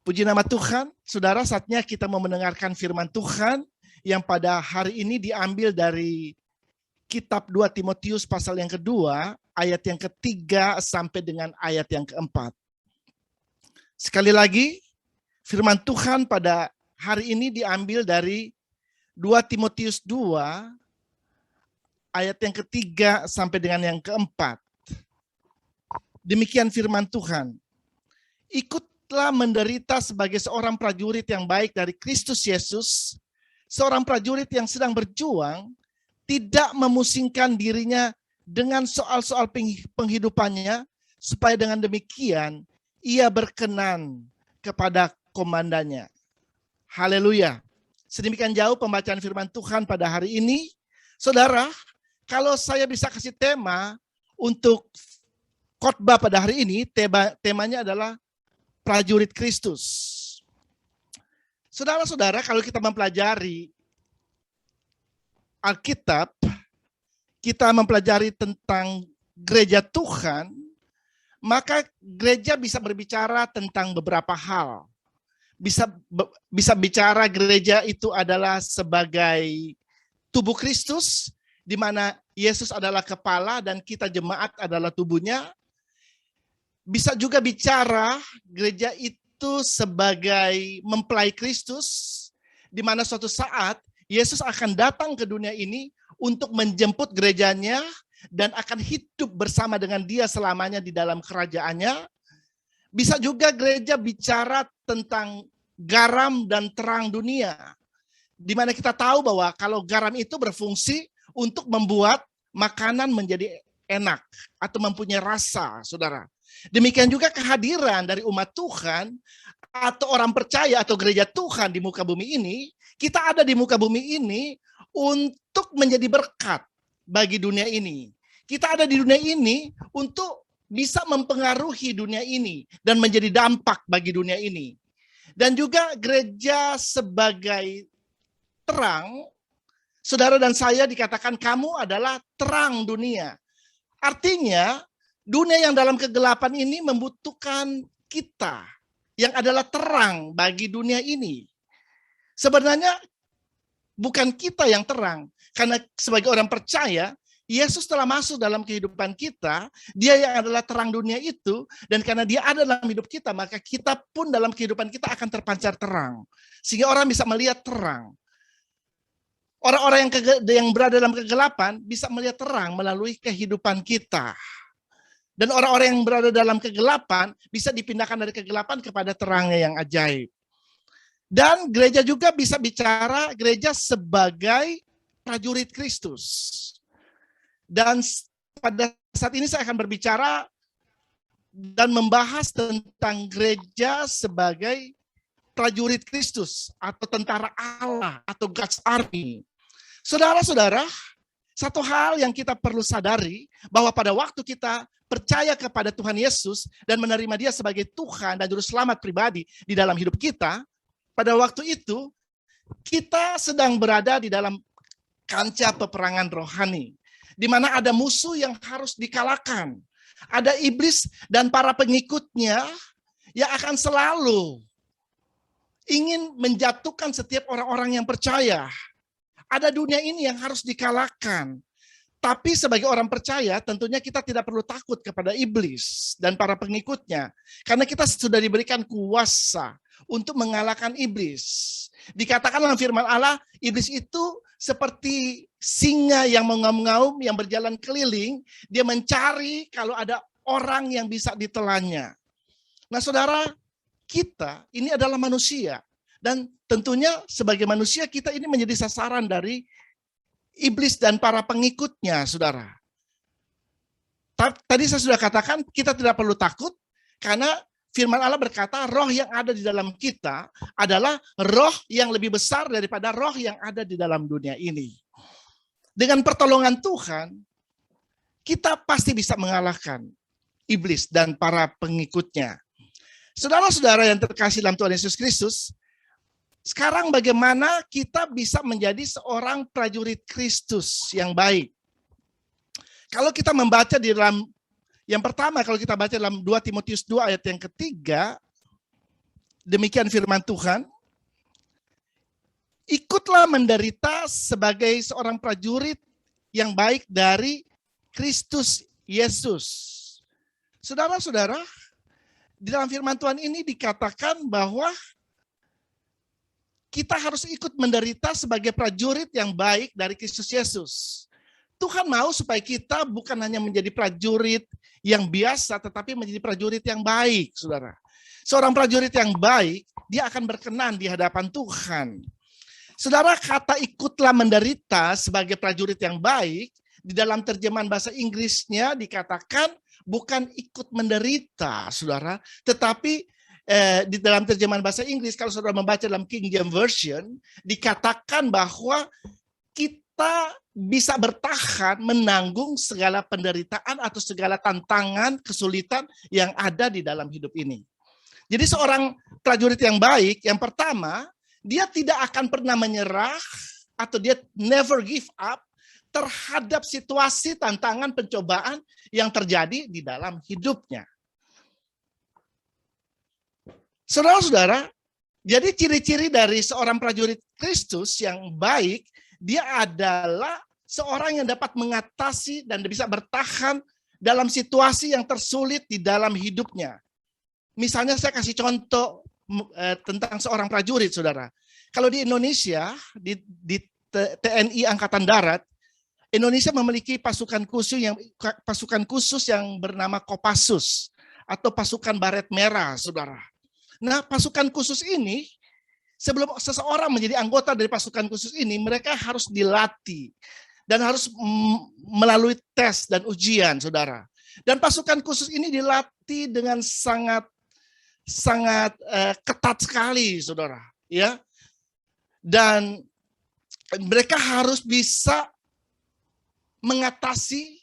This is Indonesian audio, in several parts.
Puji nama Tuhan, saudara, saatnya kita mau mendengarkan firman Tuhan yang pada hari ini diambil dari kitab 2 Timotius pasal yang kedua, ayat yang ketiga sampai dengan ayat yang keempat. Sekali lagi, firman Tuhan pada hari ini diambil dari 2 Timotius 2, ayat yang ketiga sampai dengan yang keempat. Demikian firman Tuhan. Ikutlah menderita sebagai seorang prajurit yang baik dari Kristus Yesus, seorang prajurit yang sedang berjuang, tidak memusingkan dirinya dengan soal-soal penghidupannya, supaya dengan demikian ia berkenan kepada komandannya. Haleluya. Sedemikian jauh pembacaan firman Tuhan pada hari ini. Saudara, kalau saya bisa kasih tema untuk khotbah pada hari ini, temanya adalah prajurit Kristus. Saudara-saudara, kalau kita mempelajari Alkitab, kita mempelajari tentang gereja Tuhan, maka gereja bisa berbicara tentang beberapa hal. Bisa bicara gereja itu adalah sebagai tubuh Kristus, di mana Yesus adalah kepala dan kita jemaat adalah tubuhnya. Bisa juga bicara gereja itu sebagai mempelai Kristus, di mana suatu saat Yesus akan datang ke dunia ini untuk menjemput gerejanya dan akan hidup bersama dengan dia selamanya di dalam kerajaannya. Bisa juga gereja bicara tentang garam dan terang dunia, di mana kita tahu bahwa kalau garam itu berfungsi untuk membuat makanan menjadi enak atau mempunyai rasa, saudara. Demikian juga kehadiran dari umat Tuhan atau orang percaya atau gereja Tuhan di muka bumi ini. Kita ada di muka bumi ini untuk menjadi berkat bagi dunia ini. Kita ada di dunia ini untuk bisa mempengaruhi dunia ini dan menjadi dampak bagi dunia ini. Dan juga gereja sebagai terang, saudara dan saya dikatakan kamu adalah terang dunia. Artinya dunia yang dalam kegelapan ini membutuhkan kita yang adalah terang bagi dunia ini. Sebenarnya bukan kita yang terang, karena sebagai orang percaya, Yesus telah masuk dalam kehidupan kita, dia yang adalah terang dunia itu, dan karena dia ada dalam hidup kita, maka kita pun dalam kehidupan kita akan terpancar terang. Sehingga orang bisa melihat terang. Orang-orang yang berada dalam kegelapan bisa melihat terang melalui kehidupan kita. Dan orang-orang yang berada dalam kegelapan bisa dipindahkan dari kegelapan kepada terangnya yang ajaib. Dan gereja juga bisa bicara gereja sebagai prajurit Kristus. Dan pada saat ini saya akan berbicara dan membahas tentang gereja sebagai prajurit Kristus atau tentara Allah atau God's Army. Saudara-saudara, satu hal yang kita perlu sadari bahwa pada waktu kita percaya kepada Tuhan Yesus dan menerima dia sebagai Tuhan dan Juru Selamat pribadi di dalam hidup kita, pada waktu itu kita sedang berada di dalam kancah peperangan rohani, di mana ada musuh yang harus dikalahkan. Ada iblis dan para pengikutnya yang akan selalu ingin menjatuhkan setiap orang-orang yang percaya. Ada dunia ini yang harus dikalahkan. Tapi sebagai orang percaya tentunya kita tidak perlu takut kepada iblis dan para pengikutnya. Karena kita sudah diberikan kuasa untuk mengalahkan iblis. Dikatakan dalam firman Allah, iblis itu seperti singa yang mengaum-ngaum, yang berjalan keliling. Dia mencari kalau ada orang yang bisa ditelannya. Nah saudara, kita ini adalah manusia. Dan tentunya sebagai manusia kita ini menjadi sasaran dari iblis dan para pengikutnya, saudara. Tadi saya sudah katakan kita tidak perlu takut karena firman Allah berkata roh yang ada di dalam kita adalah roh yang lebih besar daripada roh yang ada di dalam dunia ini. Dengan pertolongan Tuhan, kita pasti bisa mengalahkan iblis dan para pengikutnya. Saudara-saudara yang terkasih dalam Tuhan Yesus Kristus, sekarang bagaimana kita bisa menjadi seorang prajurit Kristus yang baik? Kalau kita membaca di dalam, yang pertama kalau kita baca dalam 2 Timotius 2 ayat yang ketiga, Demikian firman Tuhan. Ikutlah menderita sebagai seorang prajurit yang baik dari Kristus Yesus. Saudara-saudara, di dalam firman Tuhan ini dikatakan bahwa kita harus ikut menderita sebagai prajurit yang baik dari Kristus Yesus. Tuhan mau supaya kita bukan hanya menjadi prajurit yang biasa, tetapi menjadi prajurit yang baik, saudara. Seorang prajurit yang baik, dia akan berkenan di hadapan Tuhan. Saudara, kata ikutlah menderita sebagai prajurit yang baik, di dalam terjemahan bahasa Inggrisnya dikatakan bukan ikut menderita, saudara, tetapi di dalam terjemahan bahasa Inggris, kalau saudara membaca dalam King James Version, dikatakan bahwa kita bisa bertahan menanggung segala penderitaan atau segala tantangan, kesulitan yang ada di dalam hidup ini. Jadi seorang prajurit yang baik, yang pertama, dia tidak akan pernah menyerah atau dia never give up terhadap situasi, tantangan, pencobaan yang terjadi di dalam hidupnya. Saudara-saudara, jadi ciri-ciri dari seorang prajurit Kristus yang baik, dia adalah seorang yang dapat mengatasi dan bisa bertahan dalam situasi yang tersulit di dalam hidupnya. Misalnya saya kasih contoh tentang seorang prajurit, saudara. Kalau di Indonesia, di TNI Angkatan Darat, Indonesia memiliki pasukan khusus yang bernama Kopassus atau pasukan baret merah, saudara. Nah, pasukan khusus ini, sebelum seseorang menjadi anggota dari pasukan khusus ini, mereka harus dilatih dan harus melalui tes dan ujian, saudara. Dan pasukan khusus ini dilatih dengan sangat ketat sekali, saudara. Ya, dan mereka harus bisa mengatasi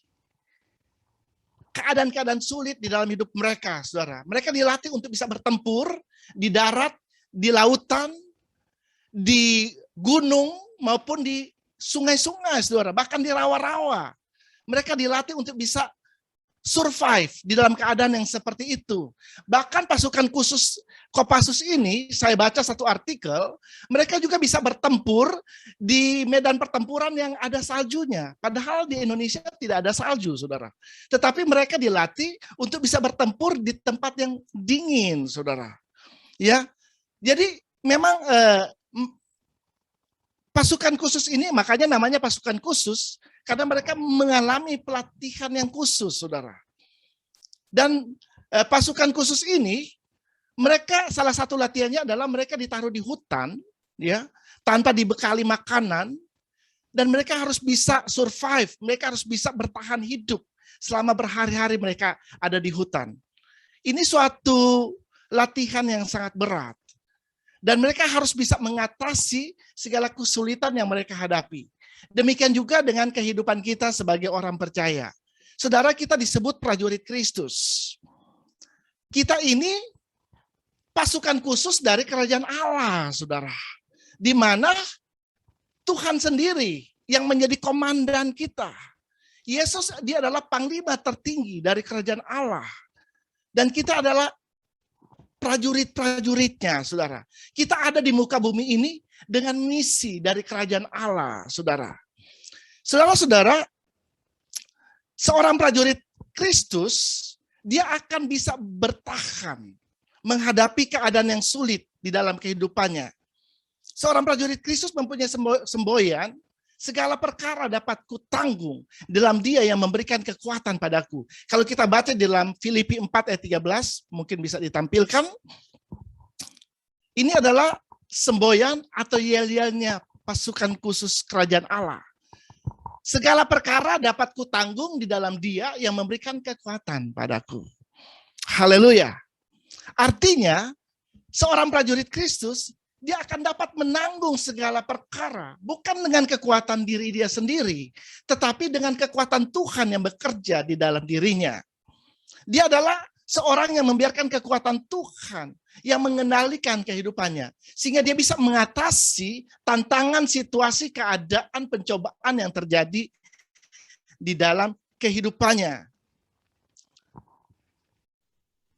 keadaan-keadaan sulit di dalam hidup mereka, saudara. Mereka dilatih untuk bisa bertempur di darat, di lautan, di gunung, maupun di sungai-sungai, saudara. Bahkan di rawa-rawa. Mereka dilatih untuk bisa survive di dalam keadaan yang seperti itu. Bahkan pasukan khusus Kopassus ini, saya baca satu artikel, mereka juga bisa bertempur di medan pertempuran yang ada saljunya. Padahal di Indonesia tidak ada salju, saudara. Tetapi mereka dilatih untuk bisa bertempur di tempat yang dingin, saudara. Ya, jadi memang pasukan khusus ini, makanya namanya pasukan khusus, karena mereka mengalami pelatihan yang khusus, saudara. Dan pasukan khusus ini, mereka salah satu latihannya adalah mereka ditaruh di hutan, ya, tanpa dibekali makanan, dan mereka harus bisa survive, mereka harus bisa bertahan hidup selama berhari-hari mereka ada di hutan. Ini suatu latihan yang sangat berat. Dan mereka harus bisa mengatasi segala kesulitan yang mereka hadapi. Demikian juga dengan kehidupan kita sebagai orang percaya. Saudara, kita disebut prajurit Kristus. Kita ini pasukan khusus dari kerajaan Allah, saudara. Di mana Tuhan sendiri yang menjadi komandan kita. Yesus, dia adalah panglima tertinggi dari kerajaan Allah. Dan kita adalah prajurit-prajuritnya, saudara. Kita ada di muka bumi ini dengan misi dari kerajaan Allah, saudara. Saudara-saudara, seorang prajurit Kristus, dia akan bisa bertahan menghadapi keadaan yang sulit di dalam kehidupannya. Seorang prajurit Kristus mempunyai semboyan, segala perkara dapat kutanggung dalam Dia yang memberikan kekuatan padaku. Kalau kita baca di dalam Filipi 4 ayat 13, mungkin bisa ditampilkan. Ini adalah semboyan atau yel-yelnya pasukan khusus kerajaan Allah. Segala perkara dapat kutanggung di dalam Dia yang memberikan kekuatan padaku. Haleluya. Artinya, seorang prajurit Kristus, dia akan dapat menanggung segala perkara, bukan dengan kekuatan diri dia sendiri, tetapi dengan kekuatan Tuhan yang bekerja di dalam dirinya. Dia adalah seorang yang membiarkan kekuatan Tuhan yang mengendalikan kehidupannya, sehingga dia bisa mengatasi tantangan, situasi, keadaan, pencobaan yang terjadi di dalam kehidupannya.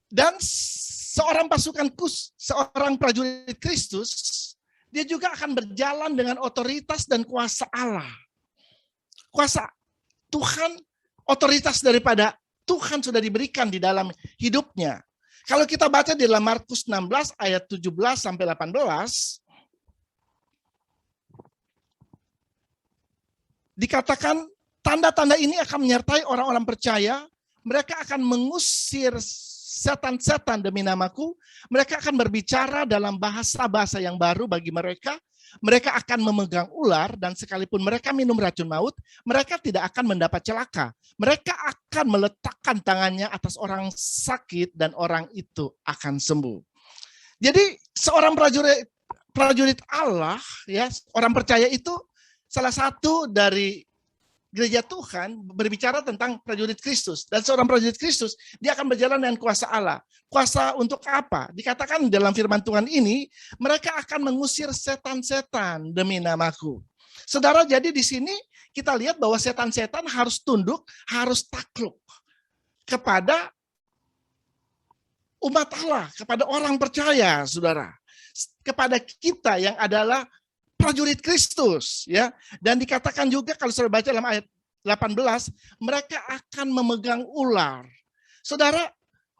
Dan seorang seorang prajurit Kristus, dia juga akan berjalan dengan otoritas dan kuasa Allah. Kuasa Tuhan, otoritas daripada Tuhan sudah diberikan di dalam hidupnya. Kalau kita baca di dalam Markus 16 ayat 17 sampai 18, dikatakan tanda-tanda ini akan menyertai orang-orang percaya. Mereka akan mengusir setan-setan demi namaku. Mereka akan berbicara dalam bahasa-bahasa yang baru bagi mereka. Mereka akan memegang ular, dan sekalipun mereka minum racun maut, mereka tidak akan mendapat celaka. Mereka akan meletakkan tangannya atas orang sakit dan orang itu akan sembuh. Jadi seorang prajurit Allah, ya, orang percaya itu salah satu dari gereja Tuhan berbicara tentang prajurit Kristus. Dan seorang prajurit Kristus, dia akan berjalan dengan kuasa Allah. Kuasa untuk apa? Dikatakan dalam firman Tuhan ini, mereka akan mengusir setan-setan demi namaku. Saudara, jadi di sini kita lihat bahwa setan-setan harus tunduk, harus takluk kepada umat Allah, kepada orang percaya, saudara. Kepada kita yang adalah prajurit Kristus, ya. Dan dikatakan juga kalau saudara baca dalam ayat 18, mereka akan memegang ular. Saudara,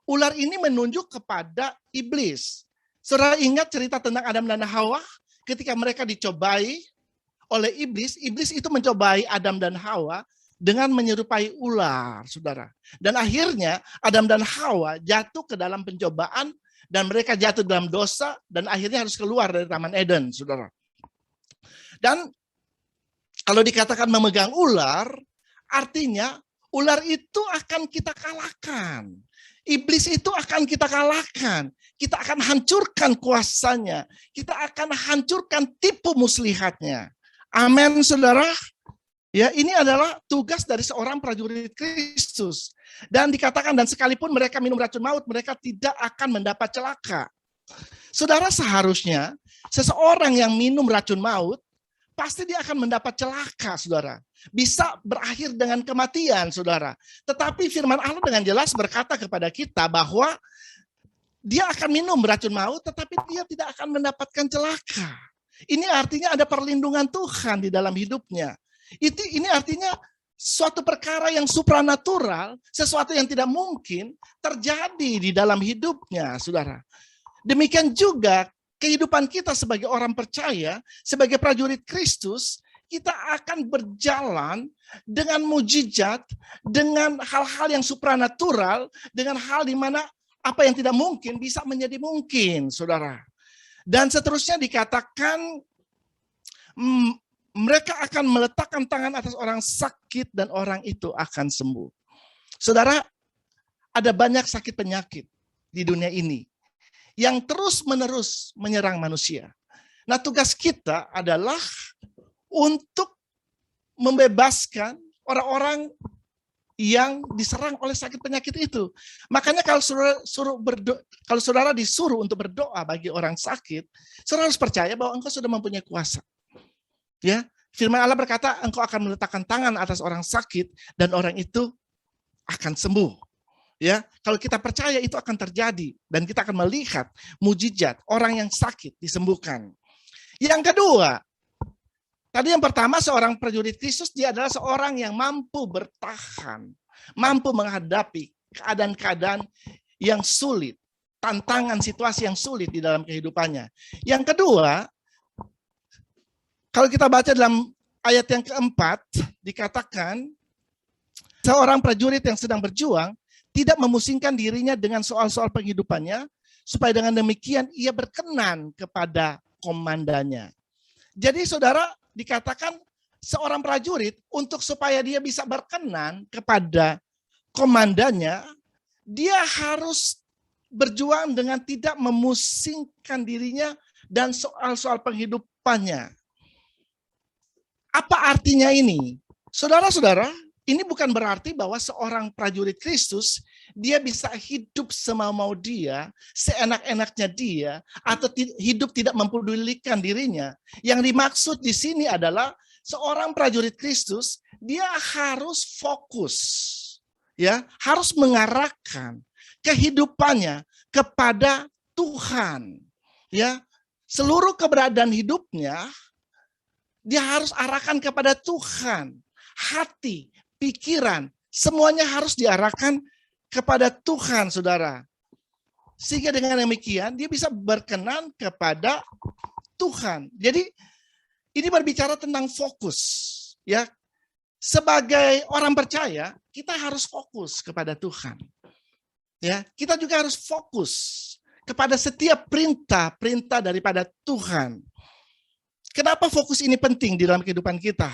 ular ini menunjuk kepada iblis. Saudara ingat cerita tentang Adam dan Hawa ketika mereka dicobai oleh iblis. Iblis itu mencobai Adam dan Hawa dengan menyerupai ular, saudara. Dan akhirnya Adam dan Hawa jatuh ke dalam pencobaan dan mereka jatuh dalam dosa dan akhirnya harus keluar dari Taman Eden, saudara. Dan kalau dikatakan memegang ular, artinya ular itu akan kita kalahkan. Iblis itu akan kita kalahkan. Kita akan hancurkan kuasanya. Kita akan hancurkan tipu muslihatnya. Amin, saudara. Ya, ini adalah tugas dari seorang prajurit Kristus. Dan dikatakan, dan sekalipun mereka minum racun maut, mereka tidak akan mendapat celaka. Saudara, seharusnya seseorang yang minum racun maut, pasti dia akan mendapat celaka, saudara. Bisa berakhir dengan kematian, saudara. Tetapi firman Allah dengan jelas berkata kepada kita bahwa dia akan minum racun maut, tetapi dia tidak akan mendapatkan celaka. Ini artinya ada perlindungan Tuhan di dalam hidupnya. Ini artinya suatu perkara yang supranatural, sesuatu yang tidak mungkin terjadi di dalam hidupnya, saudara. Demikian juga kehidupan kita sebagai orang percaya, sebagai prajurit Kristus, kita akan berjalan dengan mujizat, dengan hal-hal yang supranatural, dengan hal di mana apa yang tidak mungkin bisa menjadi mungkin, saudara. Dan seterusnya dikatakan, mereka akan meletakkan tangan atas orang sakit dan orang itu akan sembuh. Saudara, ada banyak sakit penyakit di dunia ini yang terus-menerus menyerang manusia. Nah, tugas kita adalah untuk membebaskan orang-orang yang diserang oleh sakit penyakit itu. Makanya kalau saudara disuruh untuk berdoa bagi orang sakit, saudara harus percaya bahwa engkau sudah mempunyai kuasa. Ya, firman Allah berkata, engkau akan meletakkan tangan atas orang sakit dan orang itu akan sembuh. Ya, kalau kita percaya itu akan terjadi dan kita akan melihat mujizat orang yang sakit disembuhkan. Yang kedua, tadi yang pertama seorang prajurit Kristus, dia adalah seorang yang mampu bertahan, mampu menghadapi keadaan-keadaan yang sulit, tantangan situasi yang sulit di dalam kehidupannya. Yang kedua, kalau kita baca dalam ayat yang keempat, dikatakan seorang prajurit yang sedang berjuang tidak memusingkan dirinya dengan soal-soal penghidupannya, supaya dengan demikian ia berkenan kepada komandannya. Jadi saudara, dikatakan seorang prajurit untuk supaya dia bisa berkenan kepada komandannya, dia harus berjuang dengan tidak memusingkan dirinya dan soal-soal penghidupannya. Apa artinya ini? Saudara-saudara, ini bukan berarti bahwa seorang prajurit Kristus, dia bisa hidup semau-mau dia, seenak-enaknya dia, atau hidup tidak mempedulikan dirinya. Yang dimaksud di sini adalah seorang prajurit Kristus, dia harus fokus, ya, harus mengarahkan kehidupannya kepada Tuhan. Ya, seluruh keberadaan hidupnya dia harus arahkan kepada Tuhan. Hati, pikiran, semuanya harus diarahkan kepada Tuhan, saudara. Sehingga dengan demikian dia bisa berkenan kepada Tuhan. Jadi ini berbicara tentang fokus. Ya, sebagai orang percaya kita harus fokus kepada Tuhan. Ya, kita juga harus fokus kepada setiap perintah daripada Tuhan. Kenapa fokus ini penting di dalam kehidupan kita?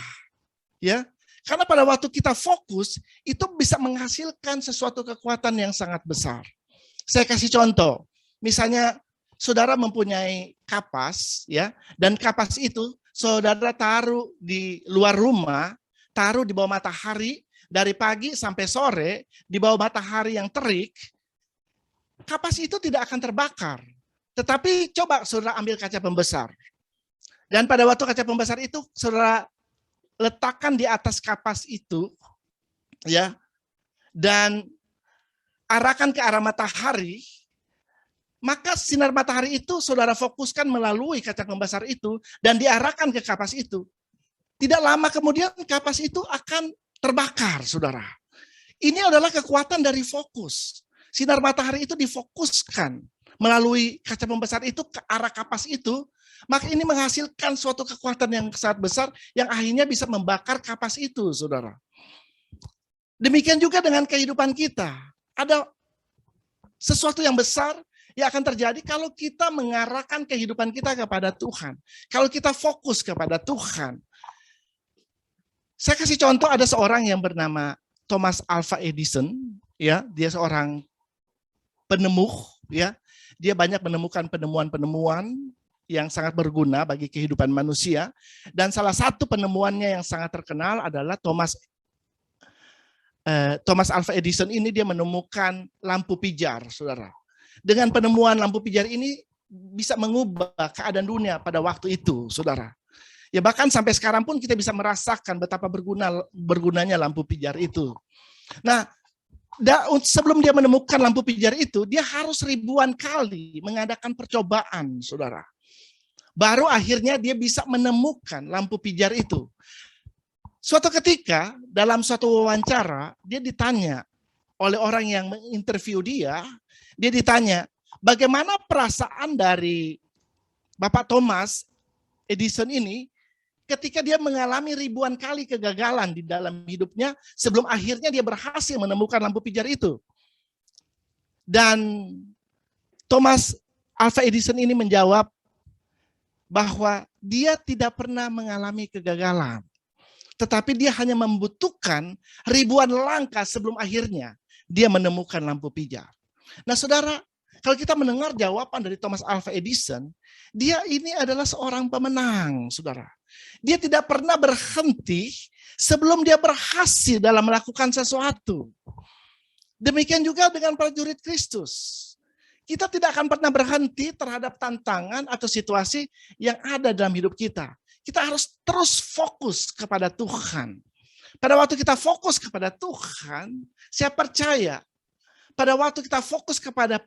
Ya, karena pada waktu kita fokus, itu bisa menghasilkan sesuatu kekuatan yang sangat besar. Saya kasih contoh, misalnya saudara mempunyai kapas, ya, dan kapas itu saudara taruh di luar rumah, taruh di bawah matahari dari pagi sampai sore, di bawah matahari yang terik, kapas itu tidak akan terbakar. Tetapi coba saudara ambil kaca pembesar. Dan pada waktu kaca pembesar itu saudara letakkan di atas kapas itu, ya, dan arahkan ke arah matahari, maka sinar matahari itu saudara fokuskan melalui kaca pembesar itu dan diarahkan ke kapas itu. Tidak lama kemudian kapas itu akan terbakar, saudara. Ini adalah kekuatan dari fokus. Sinar matahari itu difokuskan melalui kaca pembesar itu ke arah kapas itu, maka ini menghasilkan suatu kekuatan yang sangat besar yang akhirnya bisa membakar kapas itu, saudara. Demikian juga dengan kehidupan kita. Ada sesuatu yang besar yang akan terjadi kalau kita mengarahkan kehidupan kita kepada Tuhan. Kalau kita fokus kepada Tuhan. Saya kasih contoh, ada seorang yang bernama Thomas Alva Edison, ya, dia seorang penemuh, ya. Dia banyak menemukan penemuan-penemuan yang sangat berguna bagi kehidupan manusia, dan salah satu penemuannya yang sangat terkenal adalah Thomas Alva Edison ini. Dia menemukan lampu pijar, saudara. Dengan penemuan lampu pijar ini bisa mengubah keadaan dunia pada waktu itu, saudara. Ya, bahkan sampai sekarang pun kita bisa merasakan betapa bergunanya lampu pijar itu. Nah, sebelum dia menemukan lampu pijar itu, dia harus ribuan kali mengadakan percobaan, saudara. Baru akhirnya dia bisa menemukan lampu pijar itu. Suatu ketika dalam suatu wawancara, dia ditanya oleh orang yang menginterview dia ditanya, bagaimana perasaan dari Bapak Thomas Edison ini ketika dia mengalami ribuan kali kegagalan di dalam hidupnya sebelum akhirnya dia berhasil menemukan lampu pijar itu. Dan Thomas Alva Edison ini menjawab bahwa dia tidak pernah mengalami kegagalan. Tetapi dia hanya membutuhkan ribuan langkah sebelum akhirnya dia menemukan lampu pijar. Nah, saudara, kalau kita mendengar jawaban dari Thomas Alva Edison, dia ini adalah seorang pemenang, saudara. Dia tidak pernah berhenti sebelum dia berhasil dalam melakukan sesuatu. Demikian juga dengan prajurit Kristus. Kita tidak akan pernah berhenti terhadap tantangan atau situasi yang ada dalam hidup kita. Kita harus terus fokus kepada Tuhan. Pada waktu kita fokus kepada Tuhan, saya percaya pada waktu kita fokus kepada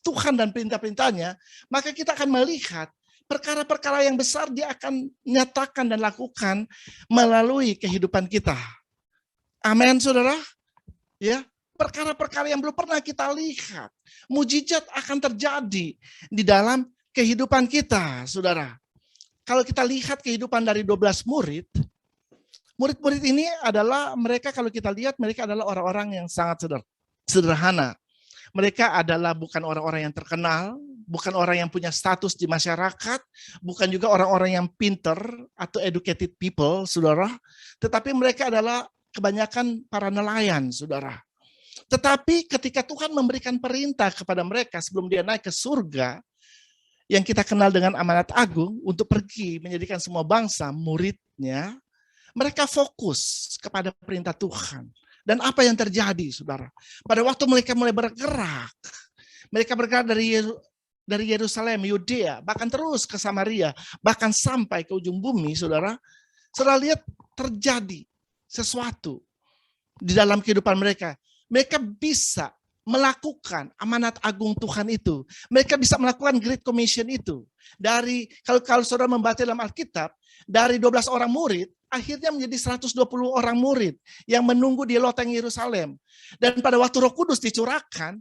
Tuhan dan perintah-perintahnya, maka kita akan melihat perkara-perkara yang besar dia akan nyatakan dan lakukan melalui kehidupan kita. Amin, saudara. Ya, perkara-perkara yang belum pernah kita lihat, mujizat akan terjadi di dalam kehidupan kita, saudara. Kalau kita lihat kehidupan dari 12 murid, murid-murid ini adalah mereka, kalau kita lihat, mereka adalah orang-orang yang sangat sederhana. Mereka adalah bukan orang-orang yang terkenal, bukan orang yang punya status di masyarakat, bukan juga orang-orang yang pinter atau educated people, saudara. Tetapi mereka adalah kebanyakan para nelayan, saudara. Tetapi ketika Tuhan memberikan perintah kepada mereka sebelum dia naik ke surga, yang kita kenal dengan amanat agung untuk pergi menjadikan semua bangsa muridnya, mereka fokus kepada perintah Tuhan. Dan apa yang terjadi, saudara? Pada waktu mereka mulai bergerak, mereka bergerak dari Yerusalem, Yudea, bahkan terus ke Samaria, bahkan sampai ke ujung bumi, saudara. Saudara lihat terjadi sesuatu di dalam kehidupan mereka. Mereka bisa melakukan amanat agung Tuhan itu. Mereka bisa melakukan Great Commission itu. Dari kalau saudara membaca dalam Alkitab, dari 12 orang murid, akhirnya menjadi 120 orang murid yang menunggu di loteng Yerusalem. Dan pada waktu Roh Kudus dicurahkan,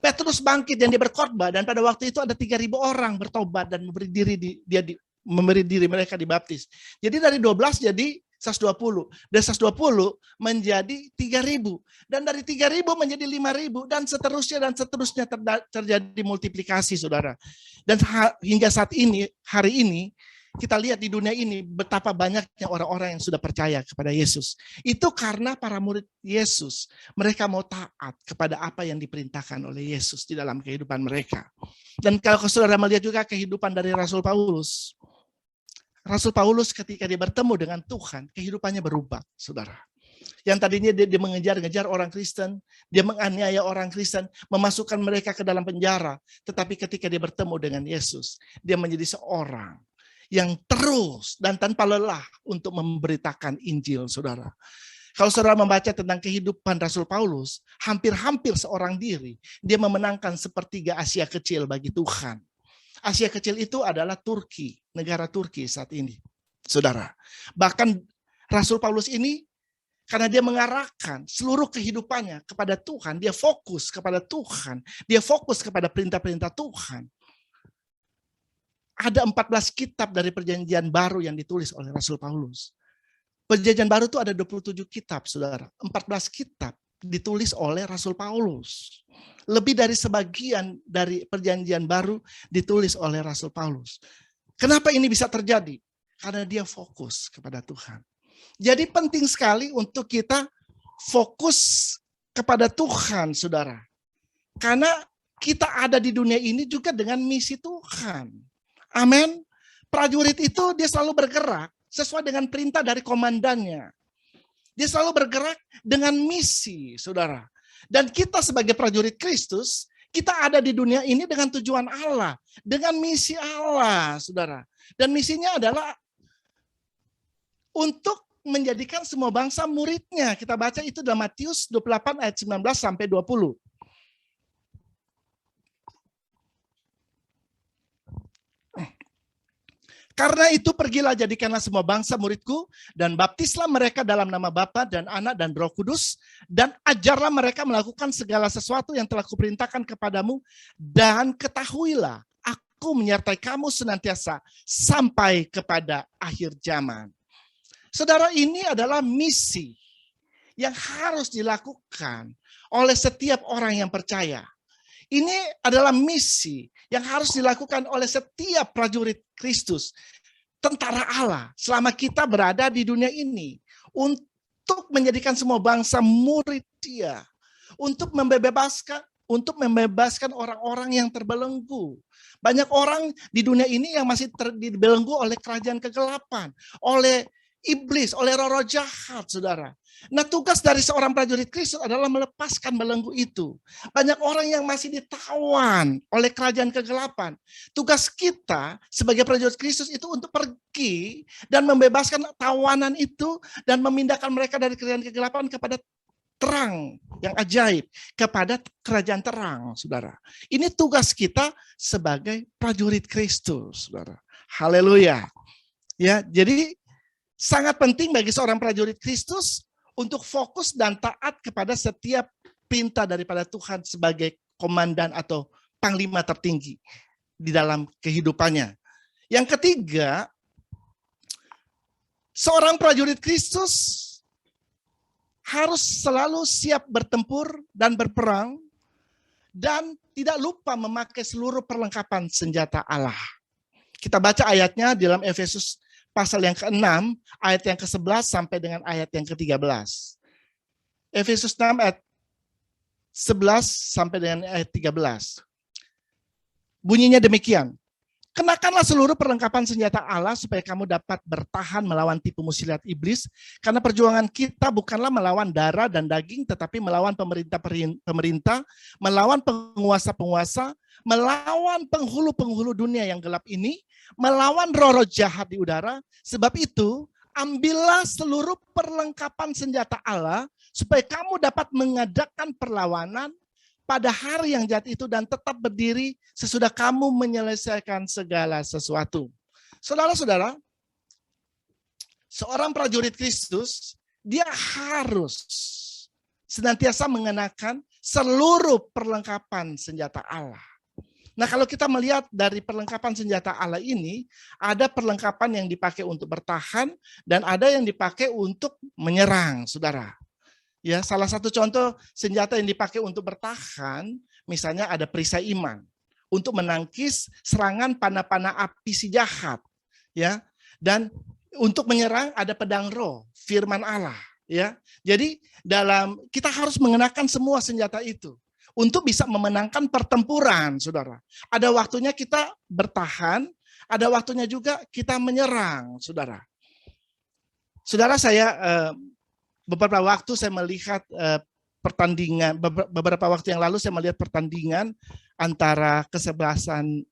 Petrus bangkit dan dia berkhotbah, dan pada waktu itu ada 3.000 orang bertobat dan memberi diri mereka dibaptis. Jadi dari 12 jadi 120. Dan 120 menjadi 3.000. Dan dari 3.000 menjadi 5.000 dan seterusnya terjadi multiplikasi, saudara. Dan hingga saat ini, hari ini, kita lihat di dunia ini betapa banyaknya orang-orang yang sudah percaya kepada Yesus. Itu karena para murid Yesus, mereka mau taat kepada apa yang diperintahkan oleh Yesus di dalam kehidupan mereka. Dan kalau saudara melihat juga kehidupan dari Rasul Paulus, Rasul Paulus ketika dia bertemu dengan Tuhan, kehidupannya berubah, saudara. Yang tadinya dia mengejar-ngejar orang Kristen, dia menganiaya orang Kristen, memasukkan mereka ke dalam penjara. Tetapi ketika dia bertemu dengan Yesus, dia menjadi seorang yang terus dan tanpa lelah untuk memberitakan Injil, saudara. Kalau saudara membaca tentang kehidupan Rasul Paulus, hampir-hampir seorang diri, dia memenangkan sepertiga Asia Kecil bagi Tuhan. Asia Kecil itu adalah Turki, negara Turki saat ini, saudara. Bahkan Rasul Paulus ini, karena dia mengarahkan seluruh kehidupannya kepada Tuhan, dia fokus kepada Tuhan, dia fokus kepada perintah-perintah Tuhan. Ada 14 kitab dari Perjanjian Baru yang ditulis oleh Rasul Paulus. Perjanjian Baru itu ada 27 kitab, saudara. 14 kitab ditulis oleh Rasul Paulus. Lebih dari sebagian dari Perjanjian Baru ditulis oleh Rasul Paulus. Kenapa ini bisa terjadi? Karena dia fokus kepada Tuhan. Jadi penting sekali untuk kita fokus kepada Tuhan, saudara. Karena kita ada di dunia ini juga dengan misi Tuhan. Amin. Prajurit itu dia selalu bergerak sesuai dengan perintah dari komandannya. Dia selalu bergerak dengan misi, saudara. Dan kita sebagai prajurit Kristus, kita ada di dunia ini dengan tujuan Allah, dengan misi Allah, saudara. Dan misinya adalah untuk menjadikan semua bangsa muridnya. Kita baca itu dalam Matius 28 ayat 19 sampai 20. Karena itu pergilah jadikanlah semua bangsa muridku dan baptislah mereka dalam nama Bapa dan Anak dan Roh Kudus dan ajarlah mereka melakukan segala sesuatu yang telah kuperintahkan kepadamu dan ketahuilah aku menyertai kamu senantiasa sampai kepada akhir zaman. Saudara, ini adalah misi yang harus dilakukan oleh setiap orang yang percaya. Ini adalah misi yang harus dilakukan oleh setiap prajurit Kristus, tentara Allah, selama kita berada di dunia ini, untuk menjadikan semua bangsa murid Dia, untuk membebaskan orang-orang yang terbelenggu. Banyak orang di dunia ini yang masih dibelenggu oleh kerajaan kegelapan, oleh iblis, oleh roh-roh jahat, saudara. Nah, tugas dari seorang prajurit Kristus adalah melepaskan belenggu itu. Banyak orang yang masih ditawan oleh kerajaan kegelapan. Tugas kita sebagai prajurit Kristus itu untuk pergi dan membebaskan tawanan itu dan memindahkan mereka dari kerajaan kegelapan kepada terang yang ajaib, kepada kerajaan terang, saudara. Ini tugas kita sebagai prajurit Kristus, saudara. Haleluya. Ya, jadi sangat penting bagi seorang prajurit Kristus untuk fokus dan taat kepada setiap perintah daripada Tuhan sebagai komandan atau panglima tertinggi di dalam kehidupannya. Yang ketiga, seorang prajurit Kristus harus selalu siap bertempur dan berperang dan tidak lupa memakai seluruh perlengkapan senjata Allah. Kita baca ayatnya di dalam Efesus pasal yang ke-6, ayat yang ke-11 sampai dengan ayat yang ke-13. Efesus 6 ayat 11 sampai dengan ayat 13. Bunyinya demikian. Kenakanlah seluruh perlengkapan senjata Allah supaya kamu dapat bertahan melawan tipu muslihat iblis. Karena perjuangan kita bukanlah melawan darah dan daging, tetapi melawan pemerintah, melawan penguasa-penguasa, melawan penghulu-penghulu dunia yang gelap ini, melawan roh-roh jahat di udara. Sebab itu, ambillah seluruh perlengkapan senjata Allah supaya kamu dapat mengadakan perlawanan pada hari yang jahat itu dan tetap berdiri sesudah kamu menyelesaikan segala sesuatu. Saudara-saudara, seorang prajurit Kristus, dia harus senantiasa mengenakan seluruh perlengkapan senjata Allah. Nah, kalau kita melihat dari perlengkapan senjata Allah ini, ada perlengkapan yang dipakai untuk bertahan dan ada yang dipakai untuk menyerang, saudara. Ya, salah satu contoh senjata yang dipakai untuk bertahan, misalnya ada perisai iman untuk menangkis serangan panah-panah api si jahat, ya. Dan untuk menyerang ada pedang roh, firman Allah, ya. Jadi kita harus mengenakan semua senjata itu untuk bisa memenangkan pertempuran, saudara. Ada waktunya kita bertahan, ada waktunya juga kita menyerang, saudara. Saudara, saya beberapa waktu saya melihat pertandingan, beberapa waktu yang lalu saya melihat pertandingan antara kesebelasan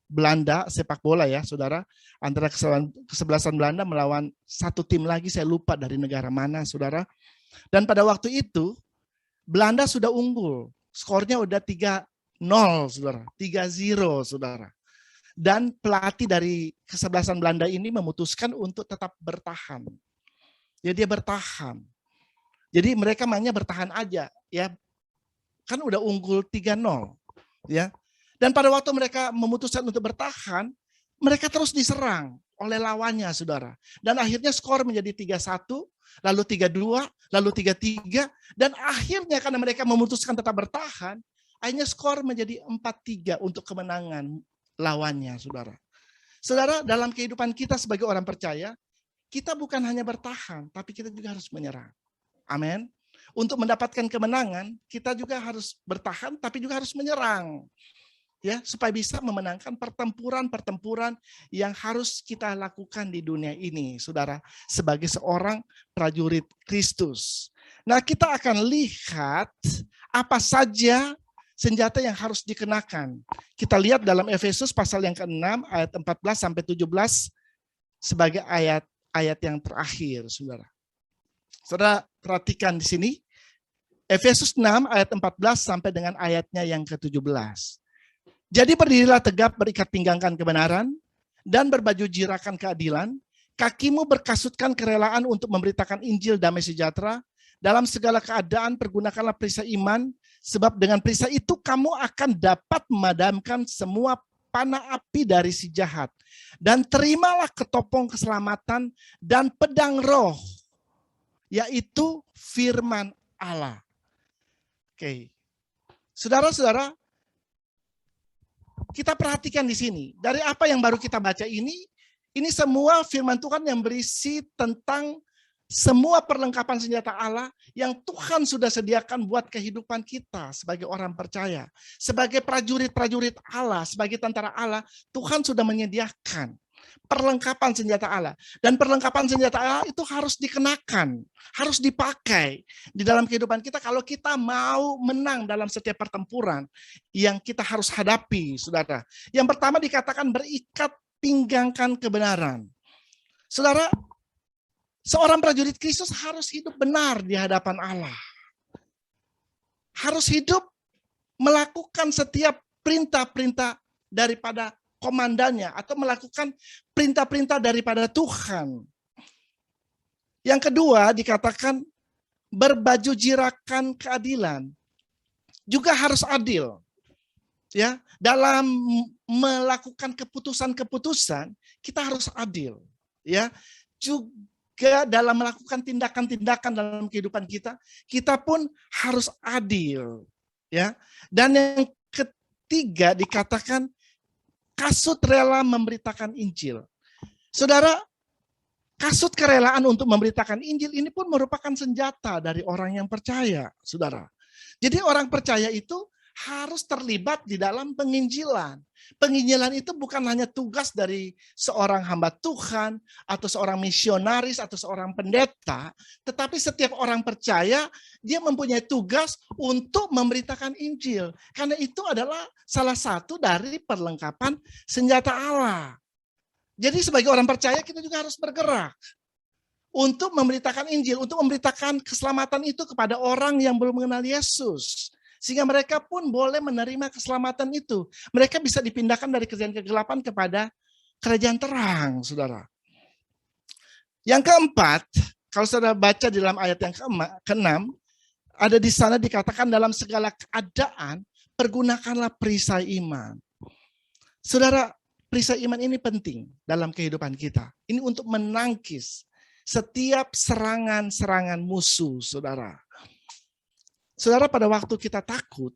Belanda sepak bola, ya saudara, antara kesebelasan Belanda melawan satu tim lagi, saya lupa dari negara mana, saudara. Dan pada waktu itu Belanda sudah unggul, skornya udah 3-0, saudara, 3-0, saudara. Dan pelatih dari kesebelasan Belanda ini memutuskan untuk tetap bertahan. Ya, dia bertahan. Jadi mereka mainnya bertahan aja, ya. Kan udah unggul 3-0, ya. Dan pada waktu mereka memutuskan untuk bertahan, mereka terus diserang oleh lawannya, saudara. Dan akhirnya skor menjadi 3-1, lalu 3-2, lalu 3-3, dan akhirnya karena mereka memutuskan tetap bertahan, akhirnya skor menjadi 4-3 untuk kemenangan lawannya, saudara. Saudara, dalam kehidupan kita sebagai orang percaya, kita bukan hanya bertahan, tapi kita juga harus menyerang. Amin. Untuk mendapatkan kemenangan, kita juga harus bertahan, tapi juga harus menyerang. Ya, supaya bisa memenangkan pertempuran-pertempuran yang harus kita lakukan di dunia ini, saudara, sebagai seorang prajurit Kristus. Nah, kita akan lihat apa saja senjata yang harus dikenakan. Kita lihat dalam Efesus pasal yang ke-6 ayat 14 sampai 17 sebagai ayat yang terakhir, saudara. Saudara perhatikan di sini, Efesus 6 ayat 14 sampai dengan ayatnya yang ke-17. Jadi berdirilah tegap, berikat pinggangkan kebenaran, dan berbaju jirakan keadilan, kakimu berkasutkan kerelaan untuk memberitakan Injil damai sejahtera, dalam segala keadaan pergunakanlah perisai iman, sebab dengan perisai itu kamu akan dapat memadamkan semua panah api dari si jahat. Dan terimalah ketopong keselamatan dan pedang roh, yaitu firman Allah. Oke. Saudara-saudara, kita perhatikan di sini. Dari apa yang baru kita baca ini semua firman Tuhan yang berisi tentang semua perlengkapan senjata Allah yang Tuhan sudah sediakan buat kehidupan kita sebagai orang percaya. Sebagai prajurit-prajurit Allah, sebagai tentara Allah, Tuhan sudah menyediakan perlengkapan senjata Allah. Dan perlengkapan senjata Allah itu harus dikenakan, harus dipakai di dalam kehidupan kita kalau kita mau menang dalam setiap pertempuran yang kita harus hadapi, saudara. Yang pertama dikatakan berikat pinggangkan kebenaran. Saudara, seorang prajurit Kristus harus hidup benar di hadapan Allah. Harus hidup melakukan setiap perintah-perintah daripada komandannya atau melakukan perintah-perintah daripada Tuhan. Yang kedua dikatakan berbaju jirakan keadilan. Juga harus adil. Ya, dalam melakukan keputusan-keputusan kita harus adil, ya. Juga dalam melakukan tindakan-tindakan dalam kehidupan kita pun harus adil, ya. Dan yang ketiga dikatakan kasut rela memberitakan Injil. Saudara, kasut kerelaan untuk memberitakan Injil ini pun merupakan senjata dari orang yang percaya, saudara. Jadi orang percaya itu harus terlibat di dalam penginjilan. Penginjilan itu bukan hanya tugas dari seorang hamba Tuhan atau seorang misionaris atau seorang pendeta, tetapi setiap orang percaya dia mempunyai tugas untuk memberitakan Injil. Karena itu adalah salah satu dari perlengkapan senjata Allah. Jadi sebagai orang percaya kita juga harus bergerak untuk memberitakan Injil, untuk memberitakan keselamatan itu kepada orang yang belum mengenal Yesus. Sehingga mereka pun boleh menerima keselamatan itu. Mereka bisa dipindahkan dari kerajaan kegelapan kepada kerajaan terang, saudara. Yang keempat, kalau saudara baca di dalam ayat yang keenam, ada di sana dikatakan dalam segala keadaan, pergunakanlah perisai iman. Saudara, perisai iman ini penting dalam kehidupan kita. Ini untuk menangkis setiap serangan-serangan musuh, saudara. Saudara, pada waktu kita takut,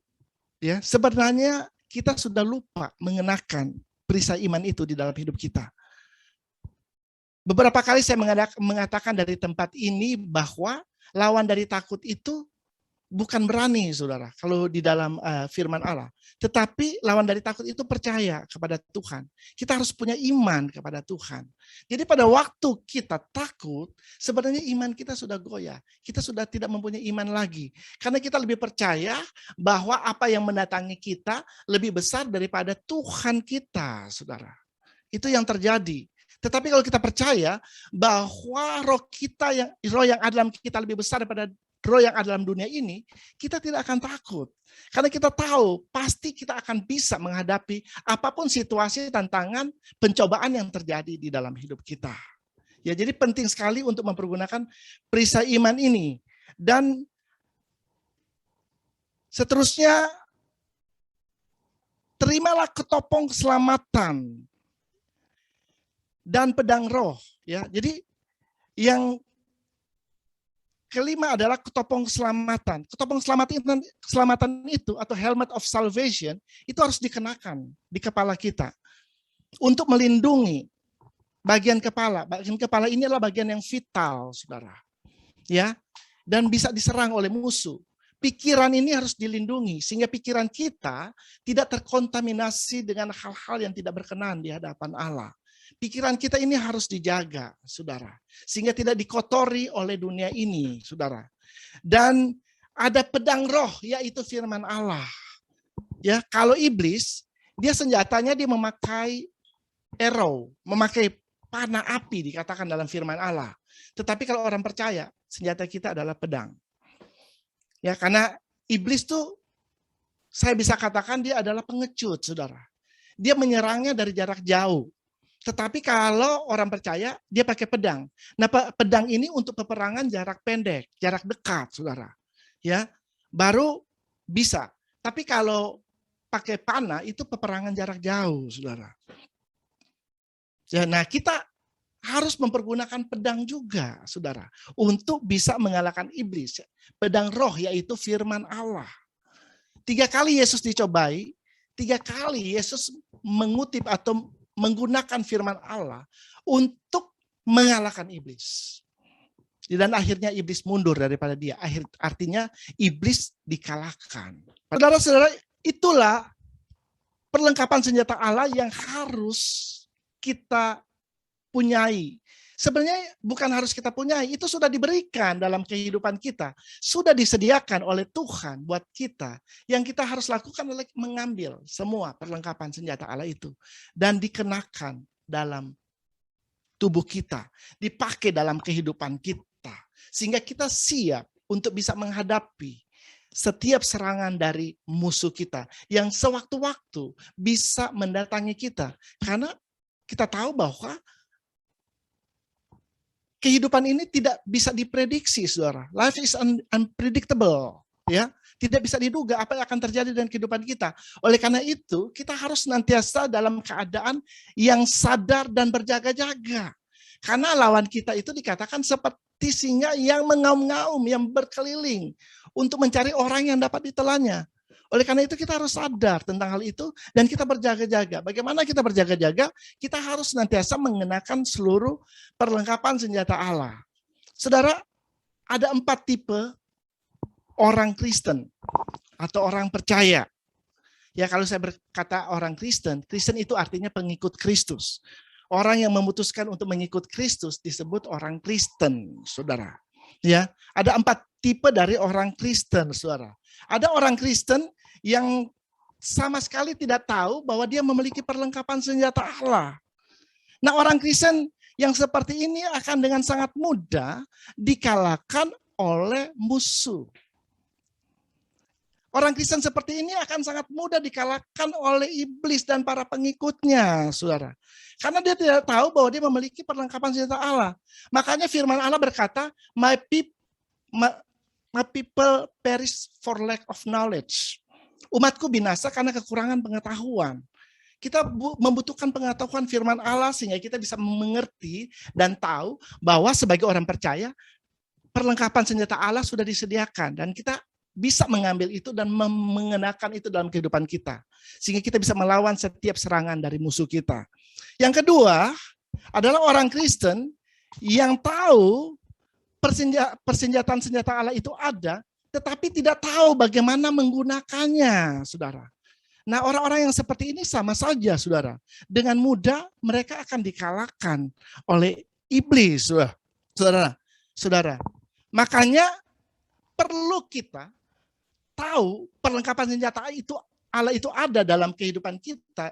ya sebenarnya kita sudah lupa mengenakan perisai iman itu di dalam hidup kita. Beberapa kali saya mengatakan dari tempat ini bahwa lawan dari takut itu bukan berani, saudara, kalau di dalam firman Allah. Tetapi lawan dari takut itu percaya kepada Tuhan. Kita harus punya iman kepada Tuhan. Jadi pada waktu kita takut, sebenarnya iman kita sudah goyah. Kita sudah tidak mempunyai iman lagi. Karena kita lebih percaya bahwa apa yang mendatangi kita lebih besar daripada Tuhan kita, saudara. Itu yang terjadi. Tetapi kalau kita percaya bahwa roh yang ada dalam kita lebih besar daripada roh yang ada dalam dunia ini, kita tidak akan takut. Karena kita tahu pasti kita akan bisa menghadapi apapun situasi, tantangan, pencobaan yang terjadi di dalam hidup kita. Ya, jadi penting sekali untuk mempergunakan perisai iman ini. Dan seterusnya, terimalah ketopong keselamatan dan pedang roh. Ya, jadi yang kelima adalah ketopong keselamatan. Ketopong keselamatan itu atau helmet of salvation itu harus dikenakan di kepala kita untuk melindungi bagian kepala. Bagian kepala ini adalah bagian yang vital, saudara. Ya, dan bisa diserang oleh musuh. Pikiran ini harus dilindungi sehingga pikiran kita tidak terkontaminasi dengan hal-hal yang tidak berkenan di hadapan Allah. Pikiran kita ini harus dijaga, saudara, sehingga tidak dikotori oleh dunia ini, saudara. Dan ada pedang roh, yaitu firman Allah. Ya, kalau iblis, dia senjatanya dia memakai arrow, memakai panah api, dikatakan dalam firman Allah. Tetapi kalau orang percaya, senjata kita adalah pedang. Ya, karena iblis tuh, saya bisa katakan dia adalah pengecut, saudara. Dia menyerangnya dari jarak jauh. Tetapi kalau orang percaya, dia pakai pedang. Nah, pedang ini untuk peperangan jarak pendek, jarak dekat, saudara. Ya, baru bisa. Tapi kalau pakai panah, itu peperangan jarak jauh, saudara. Ya, nah, kita harus mempergunakan pedang juga, saudara, untuk bisa mengalahkan iblis. Pedang roh, yaitu firman Allah. 3 kali Yesus dicobai, 3 kali Yesus mengutip atau menggunakan firman Allah untuk mengalahkan iblis. Dan akhirnya iblis mundur daripada dia. Artinya iblis dikalahkan. Saudara-saudara, itulah perlengkapan senjata Allah yang harus kita punyai. Sebenarnya bukan harus kita punyai, itu sudah diberikan dalam kehidupan kita. Sudah disediakan oleh Tuhan buat kita. Yang kita harus lakukan adalah mengambil semua perlengkapan senjata Allah itu. Dan dikenakan dalam tubuh kita. Dipakai dalam kehidupan kita. Sehingga kita siap untuk bisa menghadapi setiap serangan dari musuh kita. Yang sewaktu-waktu bisa mendatangi kita. Karena kita tahu bahwa kehidupan ini tidak bisa diprediksi, saudara. Life is unpredictable, ya. Tidak bisa diduga apa yang akan terjadi dengan kehidupan kita. Oleh karena itu, kita harus senantiasa dalam keadaan yang sadar dan berjaga-jaga. Karena lawan kita itu dikatakan seperti singa yang mengaum-ngaum, yang berkeliling untuk mencari orang yang dapat ditelannya. Oleh karena itu kita harus sadar tentang hal itu dan kita berjaga-jaga. Bagaimana kita berjaga-jaga? Kita harus senantiasa mengenakan seluruh perlengkapan senjata Allah. Saudara, ada 4 tipe orang Kristen atau orang percaya. Ya, kalau saya berkata orang Kristen, Kristen itu artinya pengikut Kristus. Orang yang memutuskan untuk mengikut Kristus disebut orang Kristen, saudara. Ya, ada 4 tipe dari orang Kristen, saudara. Ada orang Kristen yang sama sekali tidak tahu bahwa dia memiliki perlengkapan senjata Allah. Nah, orang Kristen yang seperti ini akan dengan sangat mudah dikalahkan oleh musuh. Orang Kristen seperti ini akan sangat mudah dikalahkan oleh iblis dan para pengikutnya, saudara. Karena dia tidak tahu bahwa dia memiliki perlengkapan senjata Allah. Makanya firman Allah berkata, my people perish for lack of knowledge. Umatku binasa karena kekurangan pengetahuan. Kita membutuhkan pengetahuan firman Allah sehingga kita bisa mengerti dan tahu bahwa sebagai orang percaya, perlengkapan senjata Allah sudah disediakan dan kita bisa mengambil itu dan mengenakan itu dalam kehidupan kita. Sehingga kita bisa melawan setiap serangan dari musuh kita. Yang kedua adalah orang Kristen yang tahu persenjataan senjata Allah itu ada, tetapi tidak tahu bagaimana menggunakannya, saudara. Nah, orang-orang yang seperti ini sama saja, saudara. Dengan mudah mereka akan dikalahkan oleh iblis, saudara. Makanya perlu kita tahu perlengkapan senjata itu Allah itu ada dalam kehidupan kita.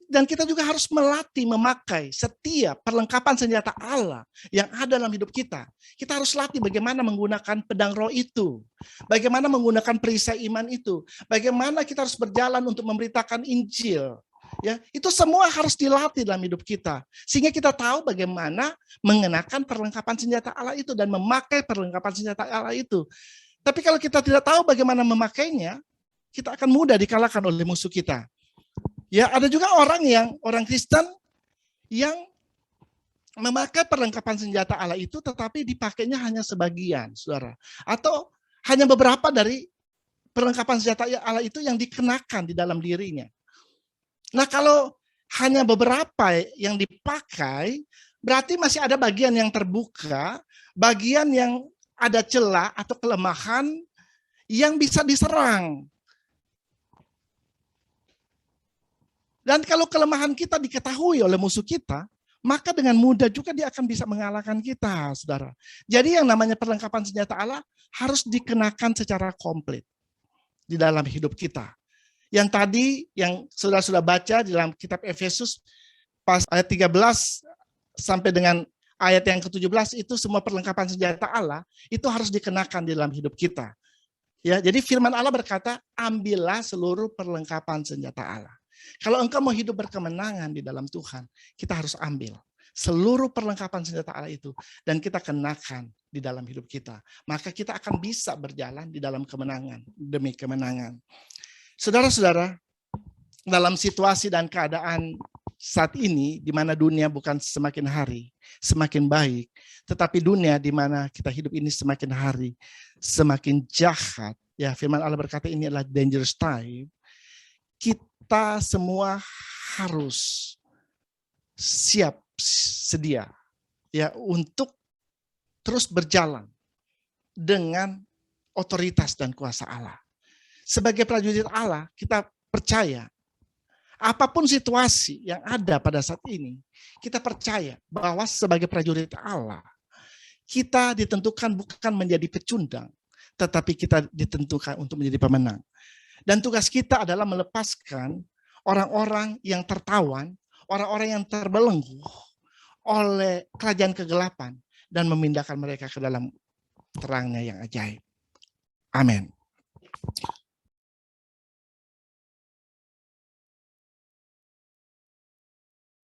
Dan kita juga harus melatih memakai setiap perlengkapan senjata Allah yang ada dalam hidup kita. Kita harus latih bagaimana menggunakan pedang roh itu. Bagaimana menggunakan perisai iman itu. Bagaimana kita harus berjalan untuk memberitakan Injil. Ya, itu semua harus dilatih dalam hidup kita. Sehingga kita tahu bagaimana mengenakan perlengkapan senjata Allah itu dan memakai perlengkapan senjata Allah itu. Tapi kalau kita tidak tahu bagaimana memakainya, kita akan mudah dikalahkan oleh musuh kita. Ya, ada juga orang Kristen yang memakai perlengkapan senjata Allah itu tetapi dipakainya hanya sebagian, saudara. Atau hanya beberapa dari perlengkapan senjata Allah itu yang dikenakan di dalam dirinya. Nah, kalau hanya beberapa yang dipakai, berarti masih ada bagian yang terbuka, bagian yang ada celah atau kelemahan yang bisa diserang. Dan kalau kelemahan kita diketahui oleh musuh kita, maka dengan mudah juga dia akan bisa mengalahkan kita, saudara. Jadi yang namanya perlengkapan senjata Allah harus dikenakan secara komplit di dalam hidup kita. Yang tadi yang sudah baca di dalam kitab Efesus pas ayat 13 sampai dengan ayat yang ke-17 itu semua perlengkapan senjata Allah itu harus dikenakan di dalam hidup kita. Ya, jadi firman Allah berkata, ambillah seluruh perlengkapan senjata Allah. Kalau engkau mau hidup berkemenangan di dalam Tuhan, kita harus ambil seluruh perlengkapan senjata Allah itu dan kita kenakan di dalam hidup kita. Maka kita akan bisa berjalan di dalam kemenangan demi kemenangan. Saudara-saudara, dalam situasi dan keadaan saat ini di mana dunia bukan semakin hari semakin baik, tetapi dunia di mana kita hidup ini semakin hari semakin jahat. Ya, firman Allah berkata ini adalah dangerous time. Kita semua harus siap sedia ya untuk terus berjalan dengan otoritas dan kuasa Allah. Sebagai prajurit Allah, kita percaya apapun situasi yang ada pada saat ini, kita percaya bahwa sebagai prajurit Allah, kita ditentukan bukan menjadi pecundang, tetapi kita ditentukan untuk menjadi pemenang. Dan tugas kita adalah melepaskan orang-orang yang tertawan, orang-orang yang terbelenggu oleh kerajaan kegelapan dan memindahkan mereka ke dalam terangnya yang ajaib. Amin.